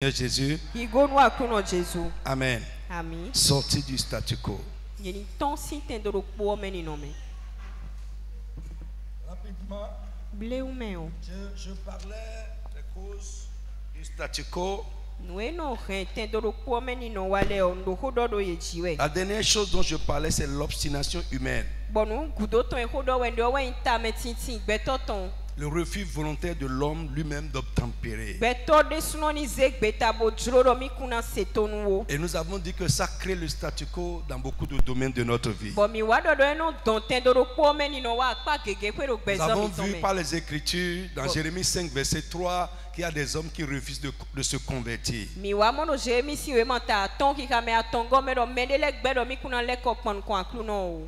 Jésus. Amen. Amen. Sortez du statu quo. Rapidement, je parlais des causes du statu quo. La dernière chose dont je parlais, c'est l'obstination humaine. Le refus volontaire de l'homme lui-même d'obtempérer. Et nous avons dit que ça crée le statu quo dans beaucoup de domaines de notre vie. Nous avons vu par les Écritures, dans Jérémie 5, verset 3, qu'il y a des hommes qui refusent de se convertir.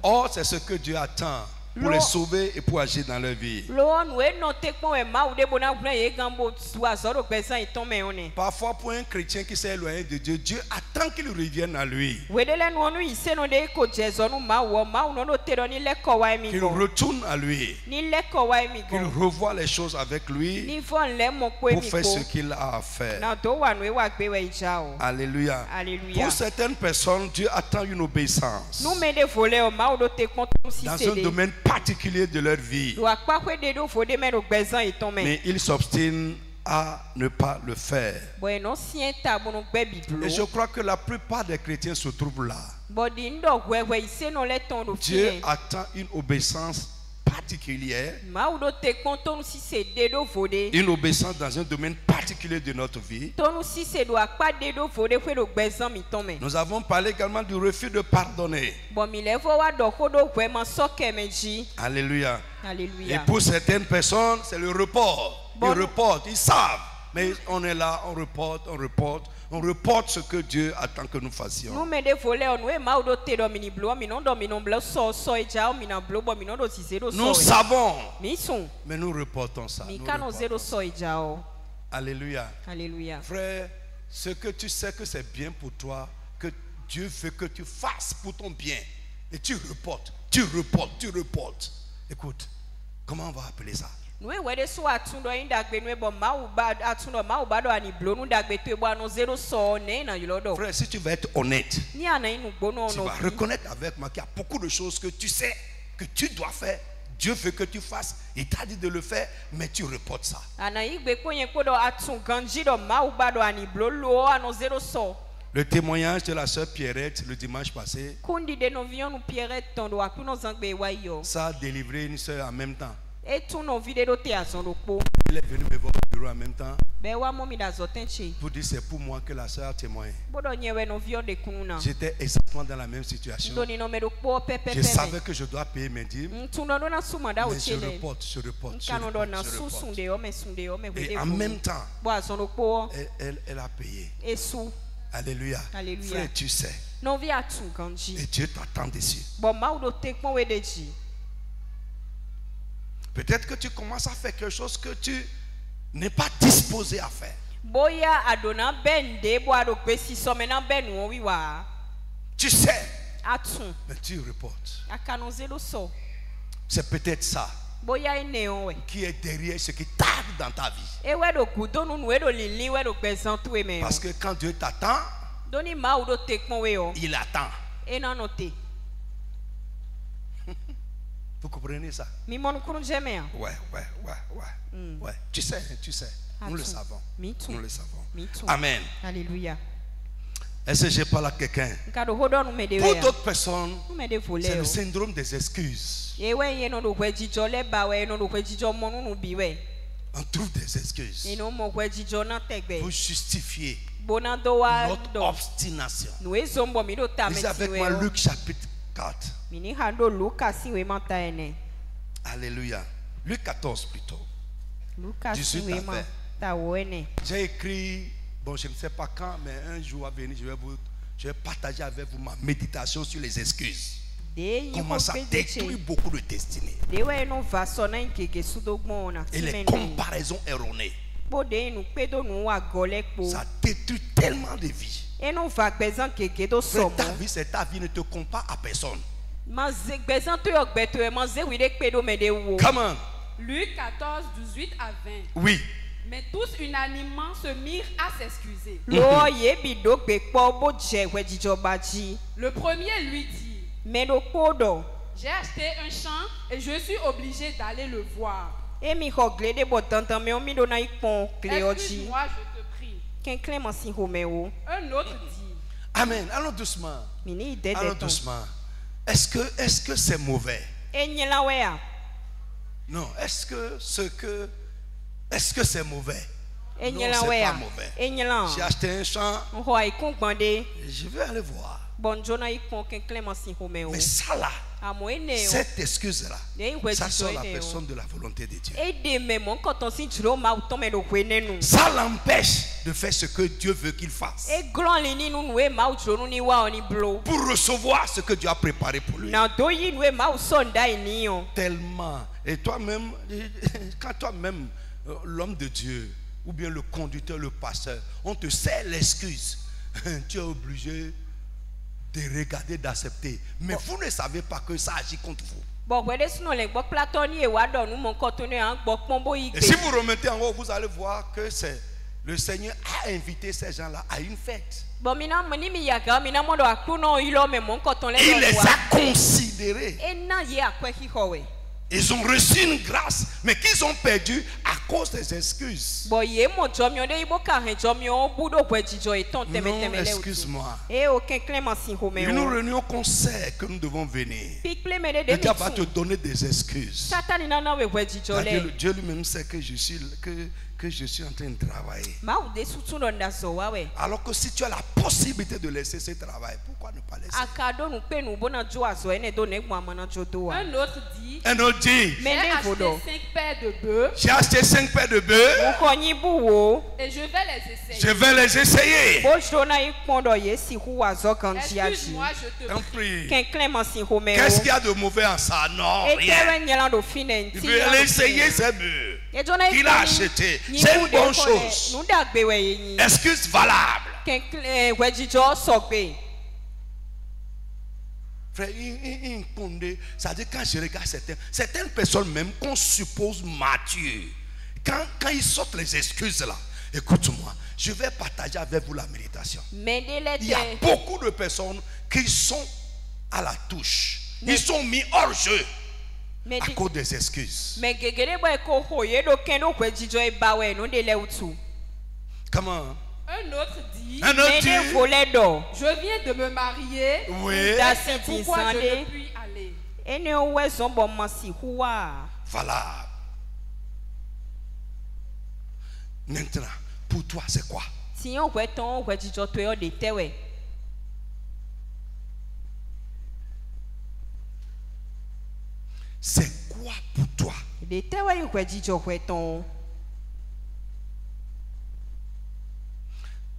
Or, c'est ce que Dieu attend pour les sauver et pour agir dans leur vie. Parfois, pour un chrétien qui s'est éloigné de Dieu, Dieu attend qu'il revienne à lui. Qu'il retourne à lui. Qu'il revoie les choses avec lui pour faire ce qu'il a à faire. Alléluia. Pour certaines personnes, Dieu attend une obéissance dans un domaine particulier de leur vie, mais ils s'obstinent à ne pas le faire. Et je crois que la plupart des chrétiens se trouvent là. Dieu attend une obéissance particulière, une obéissance dans un domaine particulier de notre vie. Nous avons parlé également du refus de pardonner. Alléluia. Et pour certaines personnes, c'est le report. Ils reportent, ils savent. Mais on est là, on reporte. On reporte ce que Dieu attend que nous fassions. Nous savons, mais nous reportons ça. Alléluia. Frère, ce que tu sais que c'est bien pour toi, que Dieu veut que tu fasses pour ton bien, et tu reportes. Écoute, comment on va appeler ça? Frère, si tu vas être honnête, tu vas reconnaître avec moi qu'il y a beaucoup de choses que tu sais que tu dois faire. Dieu veut que tu fasses, il t'a dit de le faire, mais tu reportes ça. Le témoignage de la sœur Pierrette le dimanche passé, ça a délivré une sœur en même temps. Elle est venue me voir au bureau en même temps pour dire c'est pour moi que la sœur a témoigné. J'étais exactement dans la même situation. Je savais que je dois payer mes dîmes, mais je reporte. Et en même temps, elle a payé. Alléluia. Frère, tu sais. Et Dieu t'attend dessus. Peut-être que tu commences à faire quelque chose que tu n'es pas disposé à faire. Tu sais, mais tu reportes. C'est peut-être ça qui est derrière ce qui tarde dans ta vie. Parce que quand Dieu t'attend, il attend. Vous comprenez ça? Ouais. Tu sais. Nous le savons. Amen. Alléluia. Est-ce que je parle à quelqu'un? Pour d'autres personnes, c'est le syndrome des excuses. On trouve des excuses pour justifier notre obstination. Lisez avec moi Luc chapitre 4. Alléluia. Luc 14 plutôt. 18 à 20. J'ai écrit, bon je ne sais pas quand, mais un jour à venir, je vais partager avec vous ma méditation sur les excuses. Comment ça détruit beaucoup de destinées. Et les comparaisons erronées. Ça détruit tellement de vies. Frère, ta vie, c'est ta vie, ne te compare à personne. Come on. Luc 14, 18 à 20. Oui. Mais tous unanimement se mirent à s'excuser. Le premier lui dit: j'ai acheté un champ et je suis obligé d'aller le voir. Excuse-moi, je te prie. Un autre dit: Amen. Allons doucement. Allons doucement. Est-ce que c'est mauvais? Non. Est-ce que c'est mauvais? Non, c'est pas mauvais. J'ai acheté un champ. Je vais aller voir. Mais ça là, cette excuse-là, ça sort la personne de la volonté de Dieu. Ça l'empêche de faire ce que Dieu veut qu'il fasse. Pour recevoir ce que Dieu a préparé pour lui. Tellement. Et toi-même, quand toi-même, l'homme de Dieu, ou bien le conducteur, le pasteur, on te sert l'excuse, tu es obligé de regarder, d'accepter. Mais vous ne savez pas que ça agit contre vous. Et si vous remettez en haut, vous allez voir que le Seigneur a invité ces gens-là à une fête. Il les a considérés. Ils ont reçu une grâce, mais qu'ils ont perdu à cause des excuses. Non, excuse-moi. Une réunion qu'on sait que nous devons venir. Le Dieu va te donner des excuses. Dieu lui-même sait que je suis en train de travailler. Alors que si tu as la possibilité de laisser ce travail, pourquoi ne pas laisser? Un autre dit: j'ai acheté 5 paires de bœufs. Et je vais les essayer. Je vais les essayer. Excuse-moi, je te prie. Qu'est-ce qu'il y a de mauvais en ça? Non, rien. Il veut aller essayer ces bœufs qu'il a achetés. C'est une bonne chose. Excuse valable. Frère, ça veut dire quand je regarde certaines personnes même qu'on suppose matures, quand ils sortent les excuses là, écoute-moi, je vais partager avec vous la méditation. Il y a beaucoup de personnes qui sont à la touche. Ils sont mis hors jeu à cause des excuses. Comment? Un autre dit: je viens de me marier. Oui. C'est pourquoi je ne puis aller. Voilà. Maintenant, pour toi, c'est quoi? C'est quoi pour toi?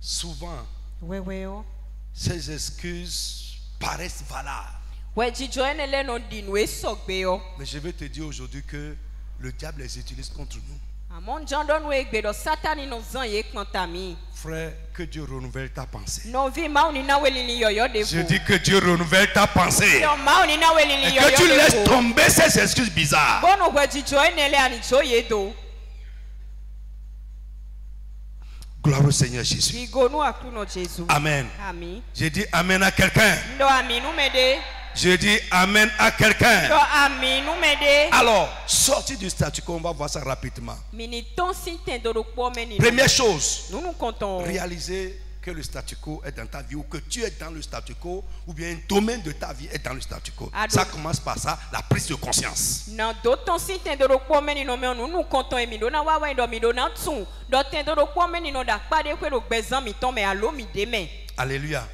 Souvent, ces excuses paraissent valables. Mais je vais te dire aujourd'hui que le diable les utilise contre nous. Frère, que Dieu renouvelle ta pensée. Je dis que Dieu renouvelle ta pensée. Et que tu laisses tomber ces excuses bizarres. Gloire au Seigneur Jésus. Amen. Je dis amen à quelqu'un. Je dis amen à quelqu'un. Alors, sorti du statu quo, on va voir ça rapidement. Première chose, réaliser que le statu quo est dans ta vie, ou que tu es dans le statu quo, ou bien un domaine de ta vie est dans le statu quo. Ça commence par ça, la prise de conscience. Alléluia.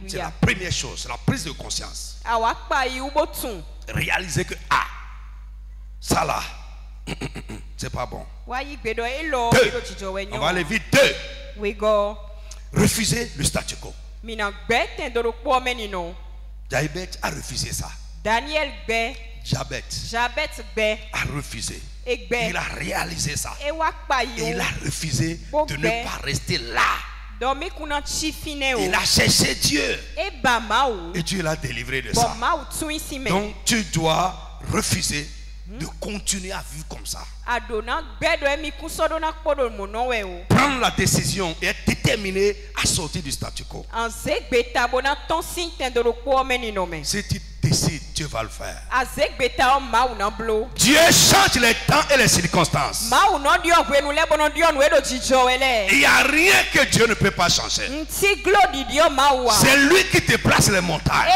C'est la première chose, la prise de conscience. Réaliser que ça là, c'est pas bon. Deux, on va aller vite. Deux, refuser le statu quo. Diabète a refusé ça. Diabète a refusé. Il a réalisé ça. Et il a refusé de ne pas rester là. Il a cherché Dieu. Et Dieu l'a délivré de ça. Donc tu dois refuser de continuer à vivre comme ça. Prendre la décision et être déterminé à sortir du statu quo. Si tu décides, Dieu va le faire. Dieu change les temps et les circonstances. Il n'y a rien que Dieu ne peut pas changer. C'est lui qui te place les montagnes.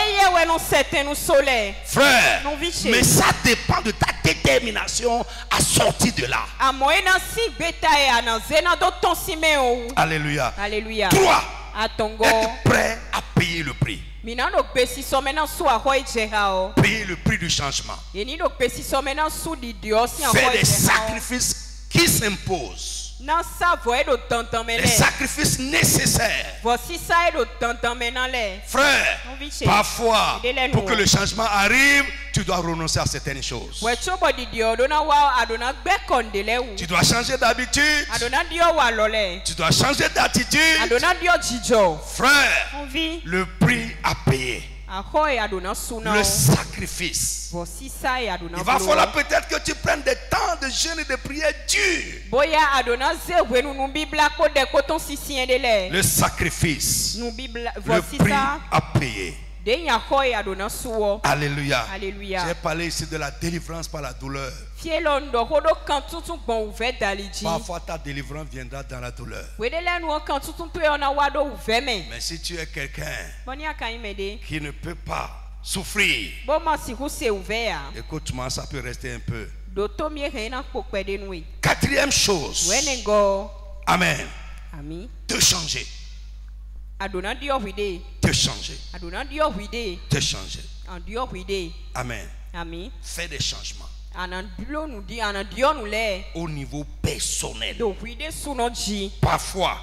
Frère, mais ça dépend de ta détermination à sortir de là. Alléluia. Alléluia. 3. Être prêt à payer le prix. Payer le prix du changement. Faire des sacrifices qui s'imposent. Les sacrifices nécessaires. Frère, parfois, pour que le changement arrive, tu dois renoncer à certaines choses. Tu dois changer d'habitude. Tu dois changer d'attitude. Frère, le prix à payer. Le sacrifice. Il va falloir peut-être que tu prennes des temps de jeûne et de prière durs. Le sacrifice. Le prix à payer. Alléluia. J'ai parlé ici de la délivrance par la douleur. Parfois ta délivrance viendra dans la douleur. Mais si tu es quelqu'un qui ne peut pas souffrir, écoute-moi, ça peut rester un peu. 4e chose. Amen. Te changer. Te changer. Te changer. Amen. Fais des changements. Au niveau personnel. Parfois.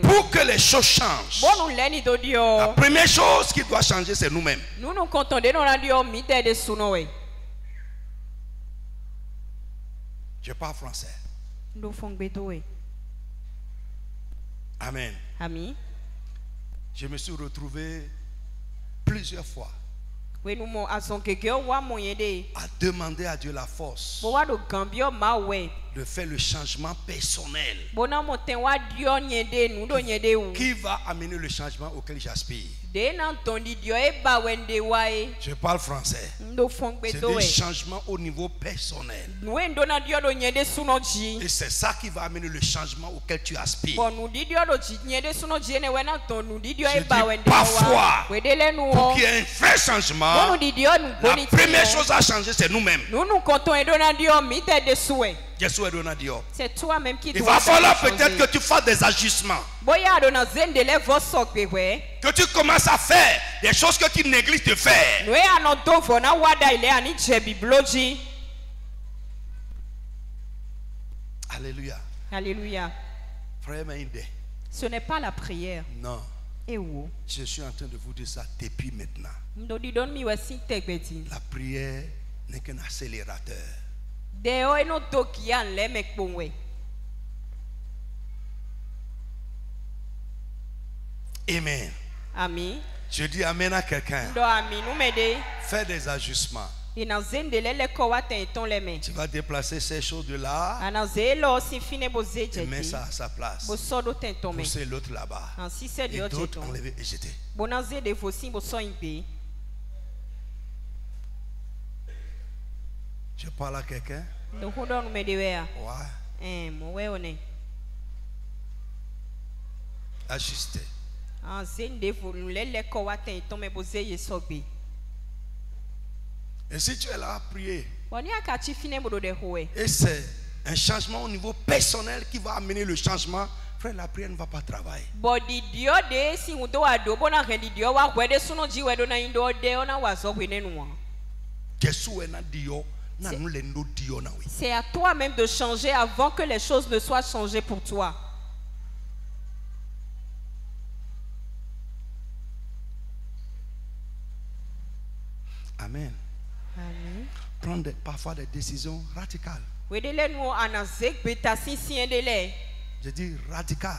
Pour que les choses changent, la première chose qui doit changer, c'est nous-mêmes. Je parle français. Amen. Je me suis retrouvé plusieurs fois à demander à Dieu la force de faire le changement personnel qui va amener le changement auquel j'aspire. Je parle français. C'est des changements au niveau personnel. Et c'est ça qui va amener le changement auquel tu aspires. Je dis parfois, pour qu'il y ait un vrai changement, la première chose à changer, c'est nous-mêmes. C'est toi-même qui dois. Il va falloir peut-être que tu fasses des ajustements. Que tu commences à faire des choses que tu négliges de faire. Alléluia. Alléluia. Frère Maïdé. Ce n'est pas la prière. Non. Et où? Je suis en train de vous dire ça depuis maintenant. La prière n'est qu'un accélérateur. Amen. Amen. Je dis amen à quelqu'un. Fais des ajustements. Tu vas déplacer ces choses de là et mets ça à sa place. Pousser l'autre là-bas. Et d'autres enlever et jeter. Je parle à quelqu'un. Ouais. Ajuster. Et si tu es là à prier, et c'est un changement au niveau personnel qui va amener le changement, frère, la prière ne va pas travailler. C'est à toi-même de changer avant que les choses ne soient changées pour toi. Amen. Amen. Prendre parfois des décisions radicales. Je dis radical.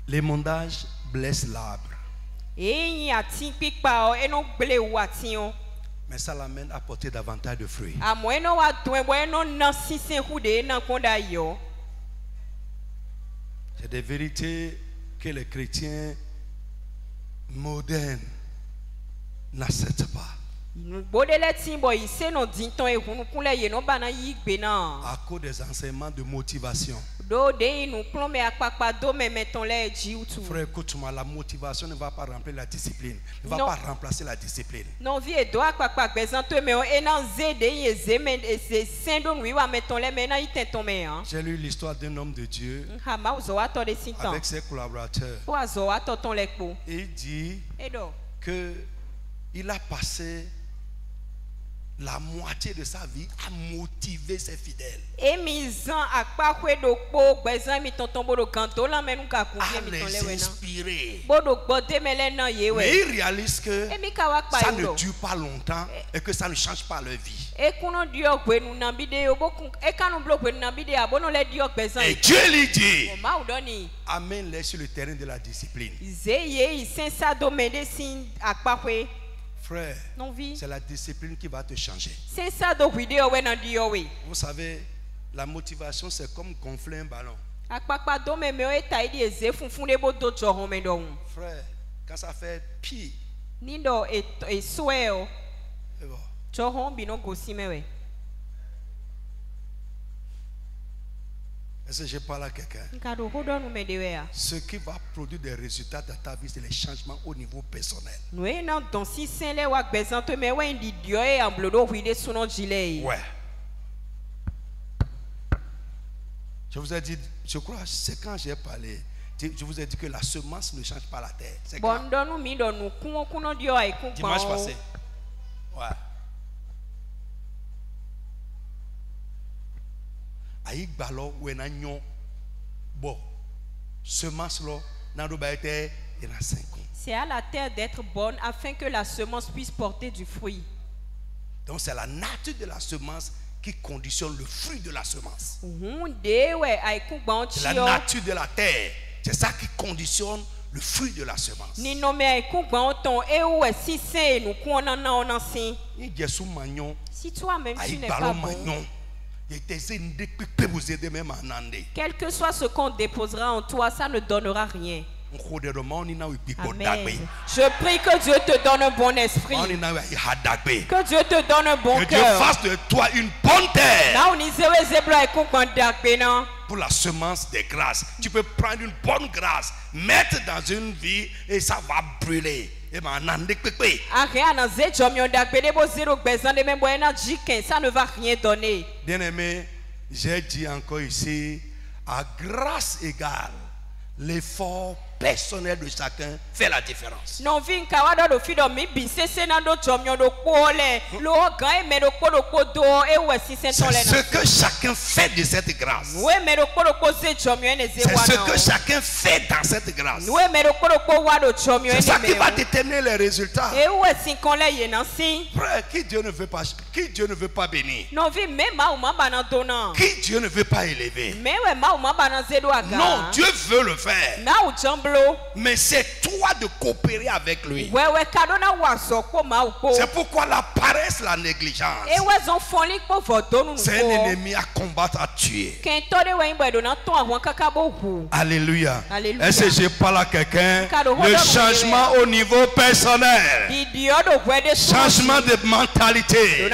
L'émondage blesse l'arbre. Mais ça l'amène à porter davantage de fruits. C'est des vérités que les chrétiens modernes n'acceptent pas. À cause des enseignements de motivation. Frère, écoute-moi, la motivation ne va pas remplir la discipline. Ne va pas remplacer la discipline. J'ai lu l'histoire d'un homme de Dieu avec ses collaborateurs. Et il dit que il a passé la moitié de sa vie à motiver ses fidèles, à les inspirer. Mais il réalise que ça ne dure pas longtemps et que ça ne change pas leur vie. Et Dieu lui dit, amène-les sur le terrain de la discipline. Frère, c'est la discipline qui va te changer. Vous savez, la motivation, c'est comme gonfler un ballon. Frère, quand ça fait pire, est-ce que je parle à quelqu'un? Ce qui va produire des résultats dans ta vie, c'est les changements au niveau personnel. Ouais. Je vous ai dit, je crois, c'est quand j'ai parlé, je vous ai dit que la semence ne change pas la terre. C'est quand? Dimanche passé. Ouais. Aïe balo ou en agnon bon semence là n'a pas été il y a 5 ans. C'est à la terre d'être bonne afin que la semence puisse porter du fruit. Donc c'est la nature de la semence qui conditionne le fruit de la semence. C'est la nature de la terre, c'est ça qui conditionne le fruit de la semence. Ni si toi-même tu n'es pas bon, quel que soit ce qu'on déposera en toi, ça ne donnera rien. Amen. Je prie que Dieu te donne un bon esprit, que Dieu te donne un bon cœur, que Dieu fasse de toi une bonne terre pour la semence des grâces. Tu peux prendre une bonne grâce, mettre dans une vie et ça va brûler. Ça ne va rien donner. Bien-aimé, j'ai dit encore ici, à grâce égale, l'effort personnel de chacun fait la différence. C'est ce que chacun fait de cette grâce. C'est ce que chacun fait dans cette grâce. C'est ça qui va déterminer les résultats. Frère, qui Dieu ne veut pas bénir, qui Dieu ne veut pas élever. Non, Dieu veut le faire. Mais c'est toi de coopérer avec lui. C'est pourquoi la paresse, la négligence, c'est un ennemi à combattre, à tuer. Alléluia. Est-ce que je parle à quelqu'un? Le changement au niveau personnel, changement de mentalité,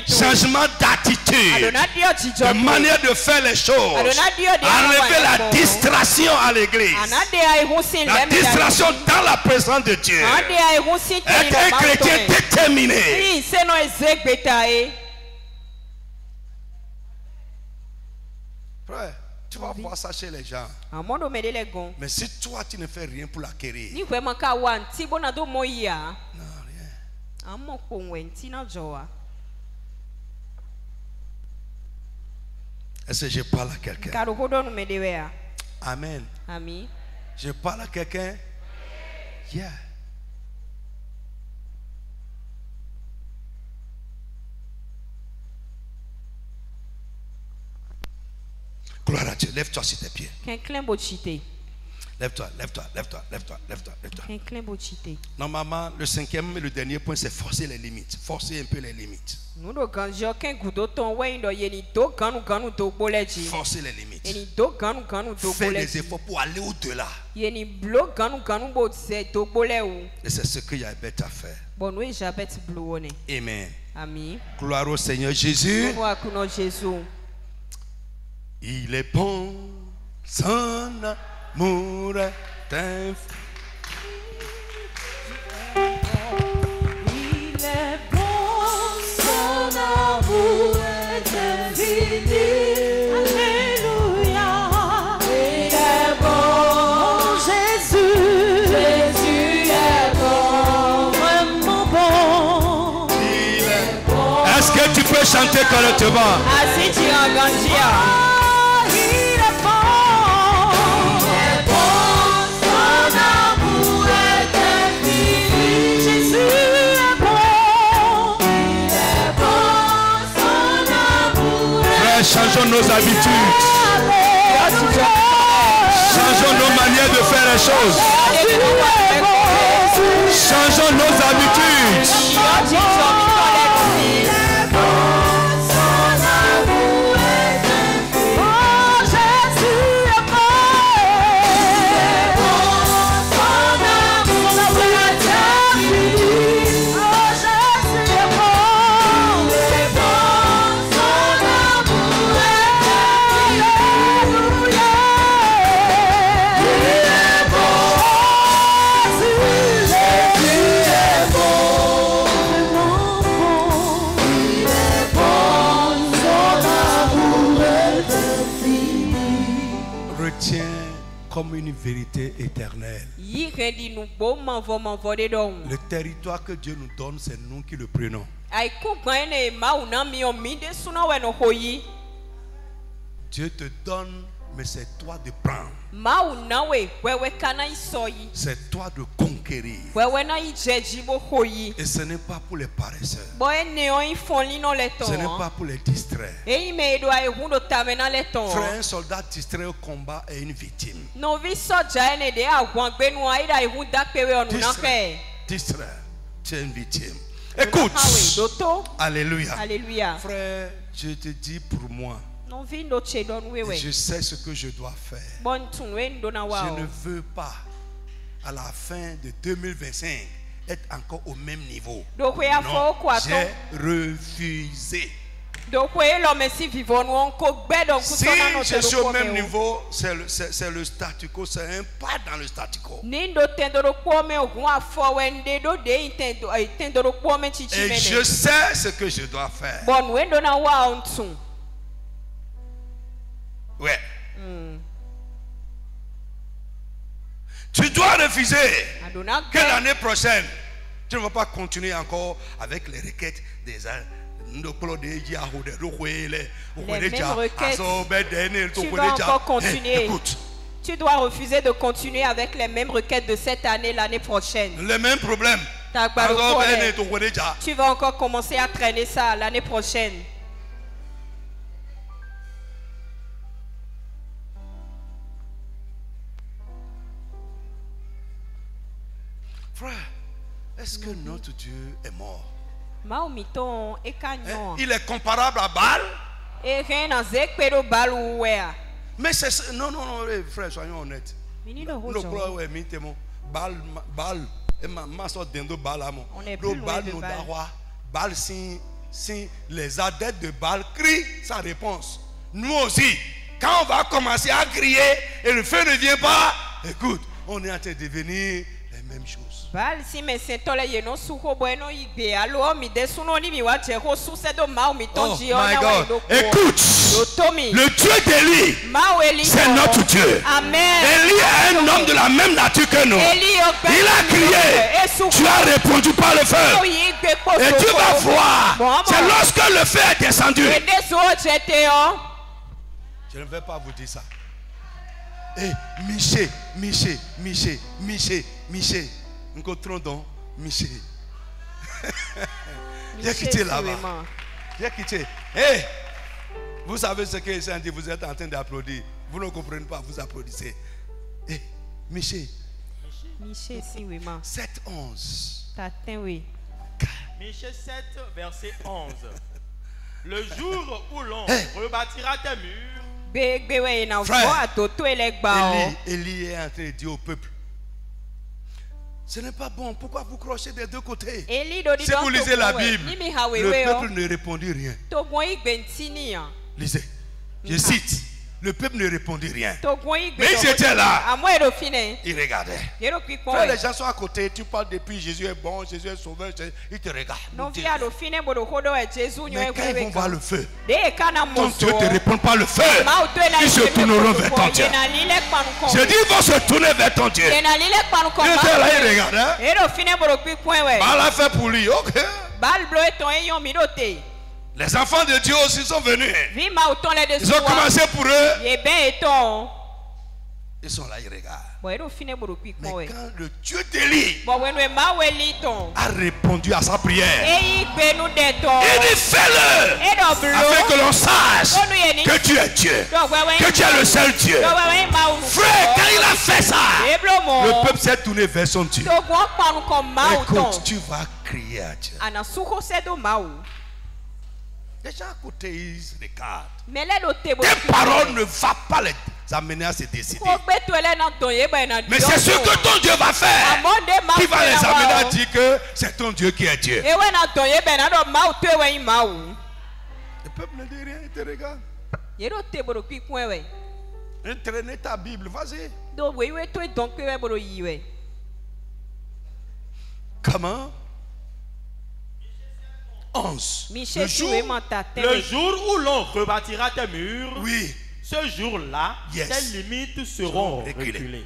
changement d'attitude, de manière de faire les choses, enlever la distraction à l'église, la distraction dans la présence de Dieu. Être un chrétien déterminé. Frère, tu vas voir ça chez les gens. Mais si toi tu ne fais rien pour l'acquérir, non, rien. Est-ce que je parle à quelqu'un? Amen. Amen. Je parle à quelqu'un? Yeah. Gloire à Dieu. Lève-toi sur tes pieds. Lève-toi, lève-toi, lève-toi, lève-toi, lève-toi, lève-toi. Normalement, le 5e et le dernier point, c'est forcer les limites. Forcer un peu les limites. Forcer les limites. Faire des efforts pour aller au-delà. Et c'est ce que Yahweh t'a fait. Amen. Amen. Gloire au Seigneur Jésus. Il est bon, son amour est infini. Il est bon, son amour est infini. Alléluia. Il est bon, Jésus. Jésus est bon, vraiment bon. Il est bon. Est-ce que tu peux chanter correctement? Assis tu en changeons nos habitudes. Changeons nos manières de faire les choses. Changeons nos habitudes. Comme une vérité éternelle. Le territoire que Dieu nous donne, c'est nous qui le prenons. Dieu te donne, mais c'est toi de prendre. C'est toi de conquérir. Et ce n'est pas pour les paresseux. Ce n'est pas pour les distraire. Frère, un soldat distrait au combat est une victime. Distrait, tu es une victime. Écoute. Alléluia. Alléluia. Frère, je te dis pour moi. Je sais ce que je dois faire. Je ne veux pas à la fin de 2025 être encore au même niveau. Non, j'ai refusé. Si je suis au même niveau, c'est le statu quo, c'est un pas dans le statu quo. Et je sais ce que je dois faire. Ouais. Tu dois refuser que l'année prochaine, tu ne vas pas continuer encore avec les requêtes des uns. Les mêmes requêtes. Tu vas encore continuer. Écoute. Tu dois refuser de continuer avec les mêmes requêtes de cette année, l'année prochaine. Les mêmes problèmes. Tu vas encore commencer à traîner ça l'année prochaine. Frère, est-ce que notre Dieu est mort? Il est comparable à Baal? Mais c'est... Non, frère, soyons honnêtes. Baal, Baal, si les adeptes de Baal crient sans réponse, nous aussi, quand on va commencer à crier et le feu ne vient pas, écoute, on est en train de devenir les mêmes choses. Oh my God. Écoute, le Dieu d'Élie, c'est notre Dieu. Amen. Élie est un homme de la même nature que nous. Il a crié, tu as répondu par le feu. Et tu vas voir, c'est lorsque le feu est descendu. Je ne vais pas vous dire ça. Eh, Miché. Nous donc Miché. J'ai quitté là-bas. J'ai quitté. Hey, vous savez ce que c'est dit, vous êtes en train d'applaudir. Vous ne comprenez pas, vous applaudissez. Hey, Michel. Michel, si oui, ma. 7:11. T'attends, oui. Michel 7, verset 11. Le jour où l'on rebâtira tes murs. Frère, Élie est en train de dire au peuple, ce n'est pas bon, pourquoi vous crochez des deux côtés? Si vous lisez la Bible, le peuple ne répondit rien. Lisez, je cite. Le peuple ne répondit rien. Mais ils étaient là. Ils regardaient. Quand les gens sont à côté, tu parles depuis Jésus est bon, Jésus est sauveur, ils te regardent. Mais quand ils vont voir le feu, ton Dieu ne te répond pas le feu, ils se tourneront vers ton Dieu. Je dis, ils vont se tourner vers ton Dieu. Ils étaient là, ils regardaient. Baal a fait pour lui, ok. Les enfants de Dieu aussi sont venus. Ils ont commencé pour eux. Ils sont là, ils regardent. Mais quand le Dieu d'Élie a répondu à sa prière, il dit fais-le afin que l'on sache que tu es Dieu, que tu es le seul Dieu. Frère, quand il a fait ça, le peuple s'est tourné vers son Dieu. Écoute, tu vas crier à Dieu. Les gens à côté, ils regardent. Tes paroles ne vont pas les amener à se décider. Mais c'est ce que ton Dieu va faire qui va les amener à dire que c'est ton Dieu qui est Dieu. Le peuple ne dit rien, il te regarde. Entraînez ta Bible, vas-y. Comment? 11. Le jour où l'on rebâtira tes murs, oui. Ce jour-là, tes limites seront reculées.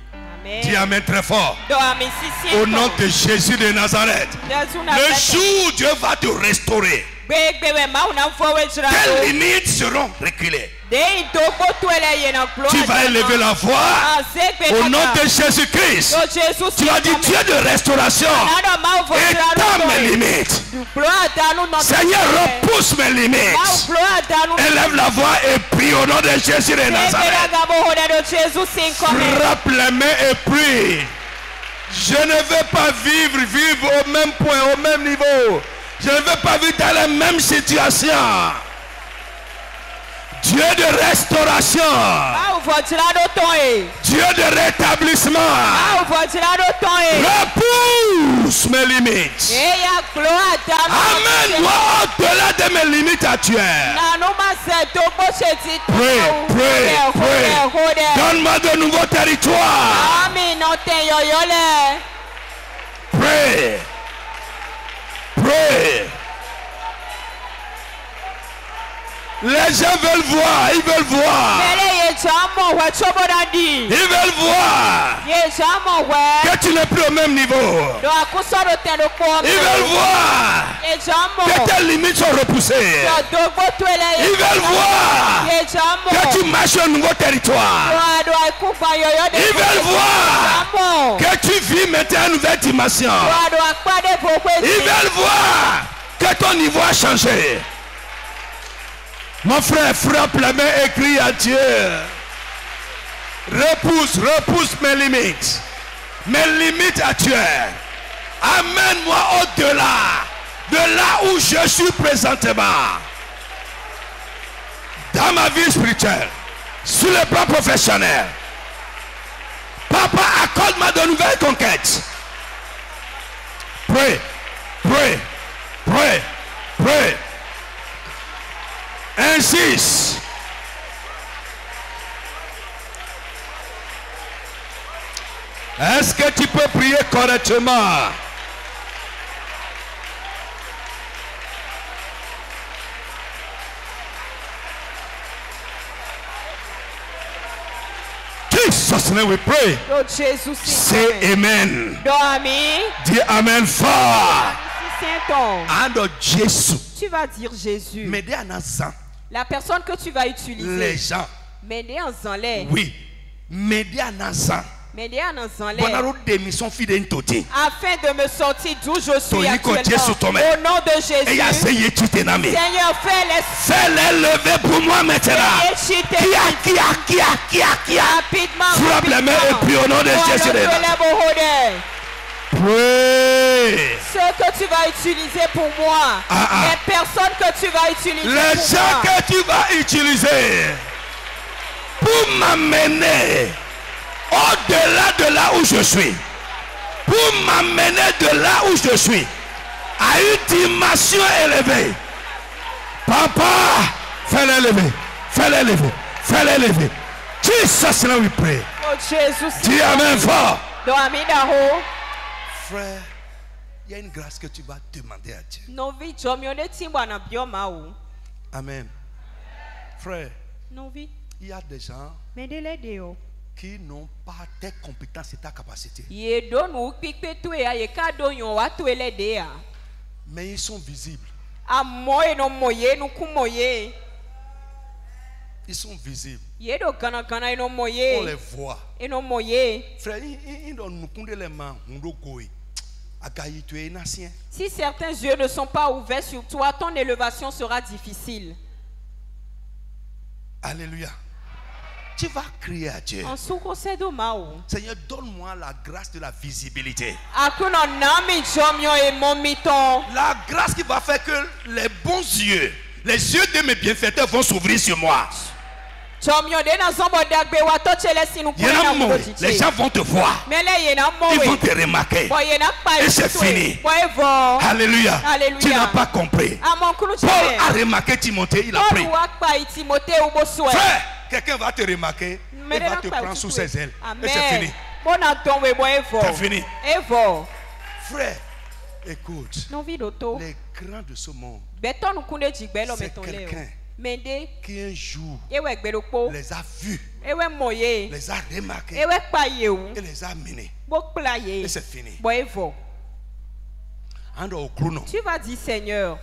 Dis Amen très fort. Au nom de Jésus de Nazareth, le jour où Dieu va te restaurer, tes limites seront reculées. Tu vas élever la voix au nom de Jésus-Christ. Tu as dit Dieu de restauration. Étends mes limites. Seigneur, repousse mes limites. Élève la voix et prie au nom de Jésus de Nazareth. Frappe les mains et prie. Je ne veux pas vivre au même point, au même niveau. Je ne veux pas vivre dans la même situation. Dieu de restauration, Dieu de rétablissement, repousse mes limites. Amène-moi au-delà de mes limites actuelles. Prie. Donne-moi de nouveaux territoires. Prie. Les gens veulent voir, ils veulent voir. Ils veulent voir que tu n'es plus au même niveau. Ils veulent voir que tes limites sont repoussées. Ils veulent voir que tu marches un nouveau territoire. Ils veulent voir que tu vis maintenant une nouvelle dimension. Ils veulent voir que ton niveau a changé. Mon frère, frappe la main et crie à Dieu. Repousse mes limites actuelles. Amène-moi au-delà de là où je suis présentement. Dans ma vie spirituelle, sur le plan professionnel. Papa, accorde-moi de nouvelles conquêtes. Prie. Insiste. Est-ce que tu peux prier correctement? Jesus' name we pray. Say amen. Dis amen fort. Jésus. Tu vas dire Jésus. La personne que tu vas utiliser. Les gens. Médéanzanlé. Oui. Médéanazan. Afin de me sortir d'où je suis actuellement. Au nom de Jésus. Seigneur, fais-les lever pour moi maintenant. Qui a. Frappe les mains et prie au nom de Jésus. Pray. Ce que tu vas utiliser pour moi. Les personnes que tu vas utiliser les gens que tu vas utiliser pour m'amener au-delà de là où je suis. Pour m'amener de là où je suis à une dimension élevée. Papa, fais-les lever. Fais-les lever. Fais-les lever. Jesus, now we pray. Oh Jésus. Dis amen fort. Frère, il y a une grâce que tu vas demander à Dieu. Amen. Frère, il y a des gens qui n'ont pas tes compétences et ta capacité. Mais ils sont visibles. Ils sont visibles. On les voit. Frère, si certains yeux ne sont pas ouverts sur toi, ton élévation sera difficile. Alléluia. Tu vas crier à Dieu. Seigneur, donne-moi la grâce de la visibilité. La grâce qui va faire que les bons yeux, les yeux de mes bienfaiteurs vont s'ouvrir sur moi. Les gens vont te voir. Ils vont te remarquer. Et c'est fini. Alléluia. Tu n'as pas compris. Paul a remarqué Timothée, il a pris. Frère, quelqu'un va te remarquer et va te prendre sous ses ailes. Et c'est fini. C'est fini. Frère, écoute. Les grands de ce monde, c'est quelqu'un qui un jour les a vus, les a remarqués et les a menés. Et c'est fini. Tu vas dire, Seigneur,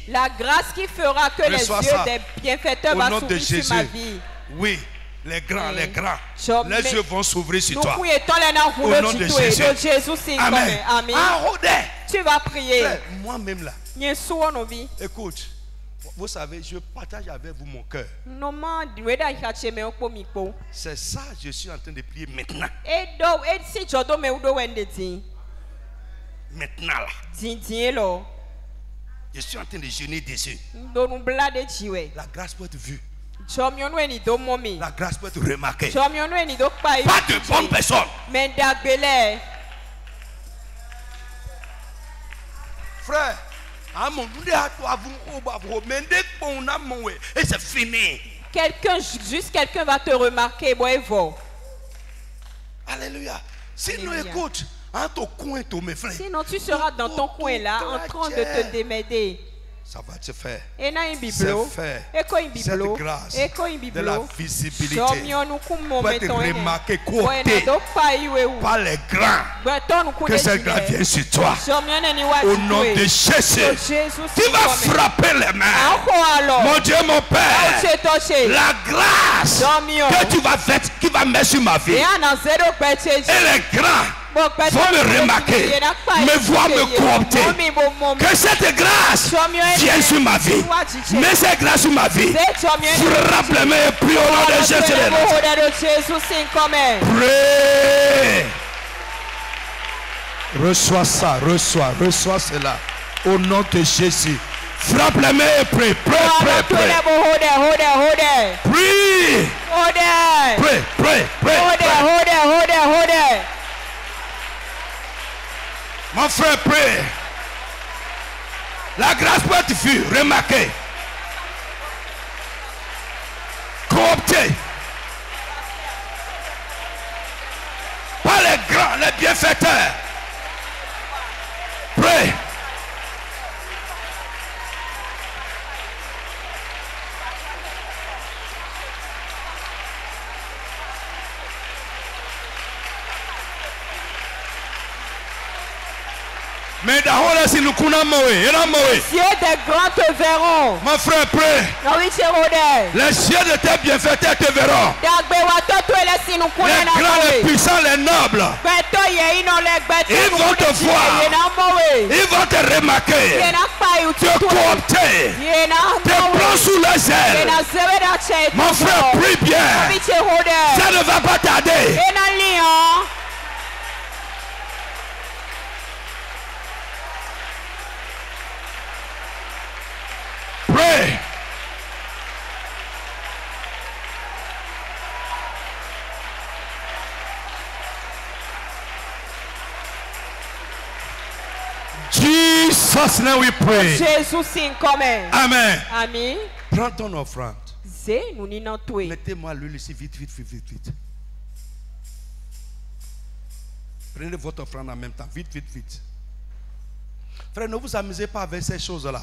la grâce qui fera que les yeux des bienfaiteurs vont s'ouvrir sur ma vie. Oui. Les grands, les yeux vont s'ouvrir sur toi. Au nom de Jésus. Amen. Tu vas prier. Moi-même là. Écoute, vous savez, je partage avec vous mon cœur. C'est ça, je suis en train de prier maintenant. Maintenant là. Je suis en train de jeûner dessus. La grâce peut être vue. La grâce peut être remarquée. Pas de bonnes personnes. Frère, et c'est fini. Quelqu'un va te remarquer. Alléluia. Sinon, écoute, sinon tu seras dans ton coin là en train de te démerder. Ça va se faire. C'est fait. Cette grâce de la visibilité va être remarquée, côté par les grands. Que cette grâce vienne sur toi. Au nom de Jésus. Tu vas frapper les mains. Mon Dieu, mon Père. La grâce que tu vas faire, qui va mettre sur ma vie. Et les grands vont me remarquer, me voir me coopter. Que cette grâce vienne sur ma vie. Mets cette grâce sur ma vie. Frappe les mains et prie au nom de Jésus. Prie. Reçois ça, reçois cela. Au nom de Jésus. Frappe les mains et prie. Prie. Mon frère, prie. La grâce peut être vue, remarquée, cooptée par les grands, les bienfaiteurs. Prie. Mais d'abord, si nous connaissons, cieux des grands te verront. Mon frère, prie. Les cieux de tes bienfaiteurs te verront. Les grands, les puissants, les nobles. Ils vont te voir. Ils vont te remarquer. Te coopter. Te prendre sous les ailes. Mon frère, prie bien. Ça ne va pas tarder. Pray. Jesus name we pray. Amen. Amen. Prends ton offrande. Mettez-moi l'huile ici vite, vite, vite, vite, vite. Prenez votre offrande en même temps. Vite, vite, vite. Frère, ne vous amusez pas avec ces choses-là.